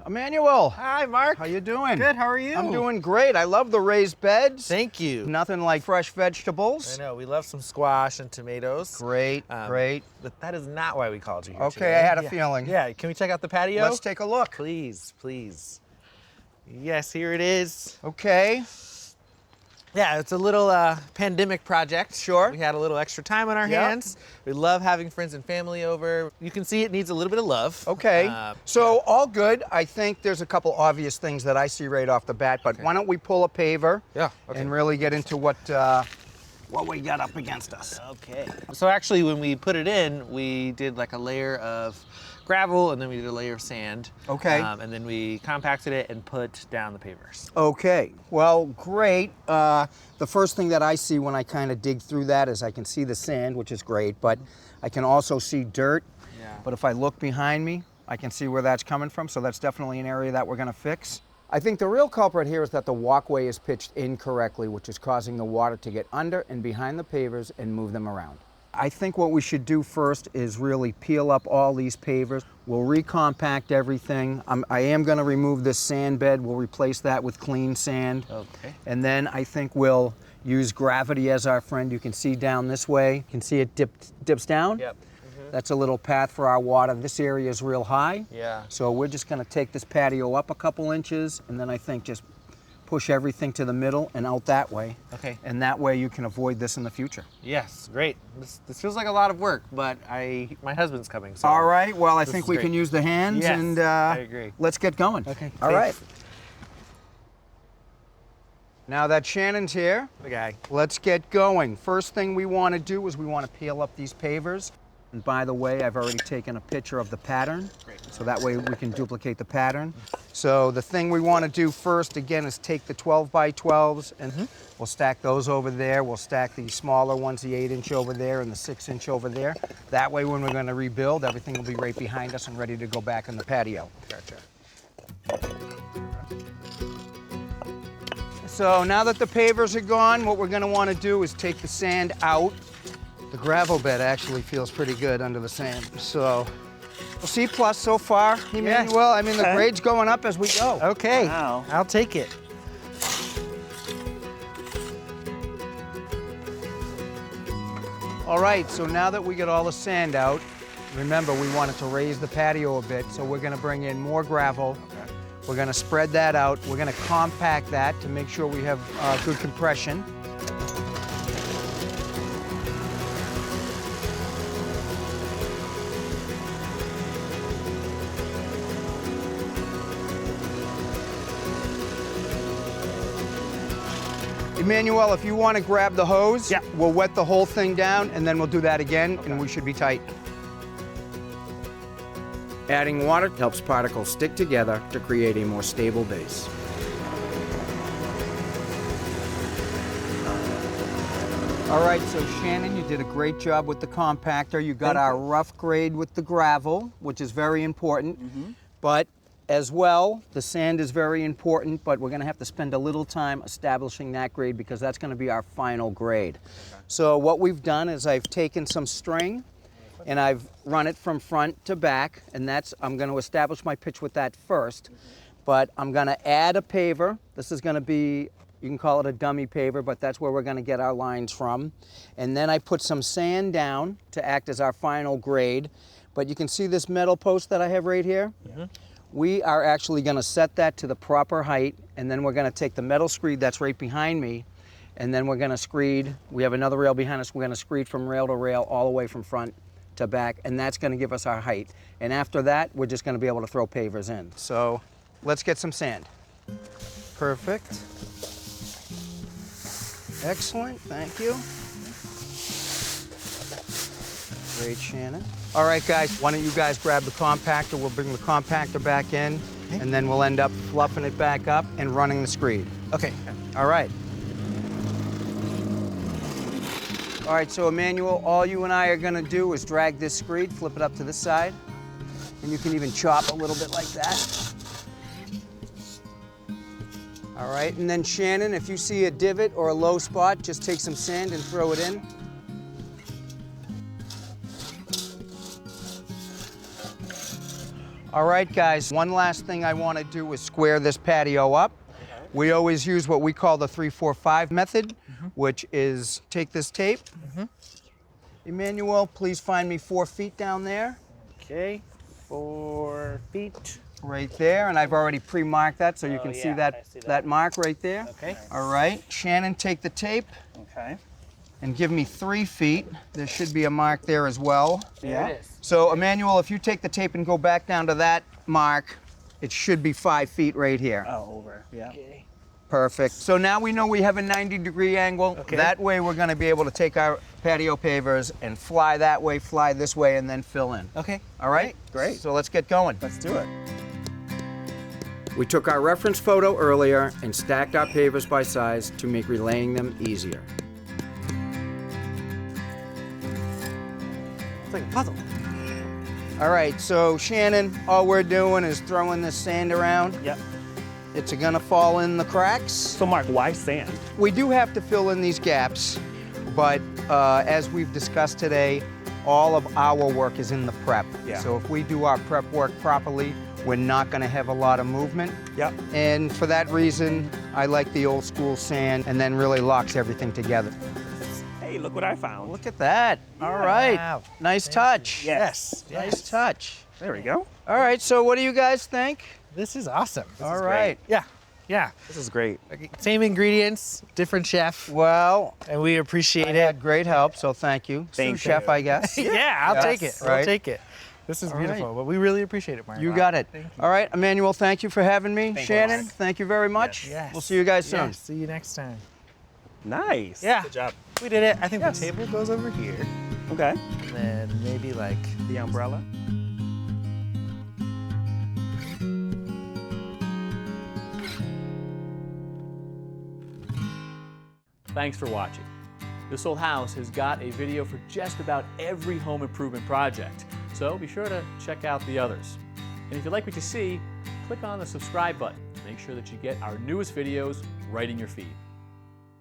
Emmanuel. Hi, Mark. How you doing? Good, how are you? I'm doing great. I love the raised beds. Thank you. Nothing like fresh vegetables. I know, we love some squash and tomatoes. Great, great. But that is not why we called you here Okay, today. I had a feeling. Yeah, can we check out the patio? Let's take a look. Please, please. Yes, here it is. Okay. Yeah, it's a little pandemic project. Sure. We had a little extra time on our hands. We love having friends and family over. You can see it needs a little bit of love. Okay. So all good. I think there's a couple obvious things that I see right off the bat, but why don't we pull a paver and really get into what we got up against us. Okay. So actually when we put it in, we did like a layer of gravel and then we did a layer of sand. Okay. And then we compacted it and put down the pavers. Okay, well, great. The first thing that I see when I kind of dig through that is I can see the sand, which is great, but I can also see dirt. Yeah. But if I look behind me, I can see where that's coming from, so that's definitely an area that we're gonna fix. I think the real culprit here is that the walkway is pitched incorrectly, which is causing the water to get under and behind the pavers and move them around. I think what we should do first is really peel up all these pavers. We'll recompact everything. I am going to remove this sand bed. We'll replace that with clean sand. Okay. And then I think we'll use gravity as our friend. You can see down this way. You can see it dips down. Yep. That's a little path for our water. This area is real high. Yeah. So we're just going to take this patio up a couple inches, and then I think just push everything to the middle and out that way. Okay. And that way you can avoid this in the future. Yes, great. This feels like a lot of work, but my husband's coming, so. All right, well, I this think is we great. can use the hands Yes, and I agree. let's get going. Okay, All right. thanks. Now that Shannon's here, The guy. let's get going. First thing we want to do is we want to peel up these pavers. And by the way, I've already taken a picture of the pattern, so that way we can duplicate the pattern. So the thing we want to do first, again, is take the 12 by 12s and we'll stack those over there. We'll stack the smaller ones, the 8-inch over there and the 6-inch over there. That way when we're going to rebuild, everything will be right behind us and ready to go back in the patio. Gotcha. So now that the pavers are gone, what we're going to want to do is take the sand out. The gravel bed actually feels pretty good under the sand. So C+ so far, Emmanuel. I mean, the grade's going up as we go. Okay, Wow. I'll take it. All right, so now that we get all the sand out, remember we wanted to raise the patio a bit, so we're going to bring in more gravel. We're going to spread that out. We're going to compact that to make sure we have good compression. Emmanuel, if you want to grab the hose, we'll wet the whole thing down and then we'll do that again and we should be tight. Adding water helps particles stick together to create a more stable base. All right, so Shannon, you did a great job with the compactor. You got our rough grade with the gravel, which is very important. But as well, the sand is very important, but we're going to have to spend a little time establishing that grade because that's going to be our final grade. So what we've done is I've taken some string and I've run it from front to back, and I'm going to establish my pitch with that first. But I'm going to add a paver. This is going to be, you can call it a dummy paver, but that's where we're going to get our lines from. And then I put some sand down to act as our final grade. But you can see this metal post that I have right here? We are actually going to set that to the proper height, and then we're going to take the metal screed that's right behind me, and then we're going to screed. We have another rail behind us. We're going to screed from rail to rail all the way from front to back, and that's going to give us our height. And after that, we're just going to be able to throw pavers in. So let's get some sand. Perfect. Excellent, thank you. Great, Shannon. All right, guys, why don't you guys grab the compactor? We'll bring the compactor back in, and then we'll end up fluffing it back up and running the screed. Okay. All right. All right, so Emmanuel, all you and I are gonna do is drag this screed, flip it up to this side, and you can even chop a little bit like that. All right, and then Shannon, if you see a divot or a low spot, just take some sand and throw it in. All right, guys, one last thing I want to do is square this patio up. Okay. We always use what we call the 3-4-5 method, which is take this tape. Emmanuel, please find me 4 feet down there. Okay, 4 feet. Right there, and I've already pre-marked that, so you can see that mark right there. Okay. All right, Shannon, take the tape. Okay. And give me 3 feet. There should be a mark there as well. There it is. So, Emmanuel, if you take the tape and go back down to that mark, it should be 5 feet right here. Oh, over. Yeah. Okay. Perfect. So now we know we have a 90-degree angle. Okay. That way we're going to be able to take our patio pavers and fly that way, fly this way, and then fill in. Okay. All right? Great. So let's get going. Let's do it. We took our reference photo earlier and stacked our pavers by size to make relaying them easier. It's like a puzzle. All right, so Shannon, all we're doing is throwing this sand around. Yep. It's gonna fall in the cracks. So Mark, why sand? We do have to fill in these gaps, but as we've discussed today, all of our work is in the prep. Yeah. So if we do our prep work properly, we're not gonna have a lot of movement. Yep. And for that reason, I like the old school sand and then really locks everything together. Hey, look what I found. Look at that. All right. Wow. Nice touch. Yes. Nice touch. There we go. All right, so what do you guys think? This is awesome. All right. Yeah. Yeah. This is great. Same ingredients, different chef, Well, and we appreciate I it. had great help, so thank you. Thank Sous chef, you. I guess. Yeah, I'll take it. Right. I'll take it. This is All beautiful, right. but we really appreciate it, Mark. You got it. Thank you. All right, Emmanuel, thank you for having me. Thank you, Shannon, Mark. thank you very much. Yes. We'll see you guys soon. Yes, see you next time. Nice. Yeah. Good job. We did it. I think Yes. the table goes over here, Okay. and then maybe like The umbrella. Thanks for watching. This Old House has got a video for just about every home improvement project, so be sure to check out the others. And if you like what you see, click on the subscribe button to make sure that you get our newest videos right in your feed.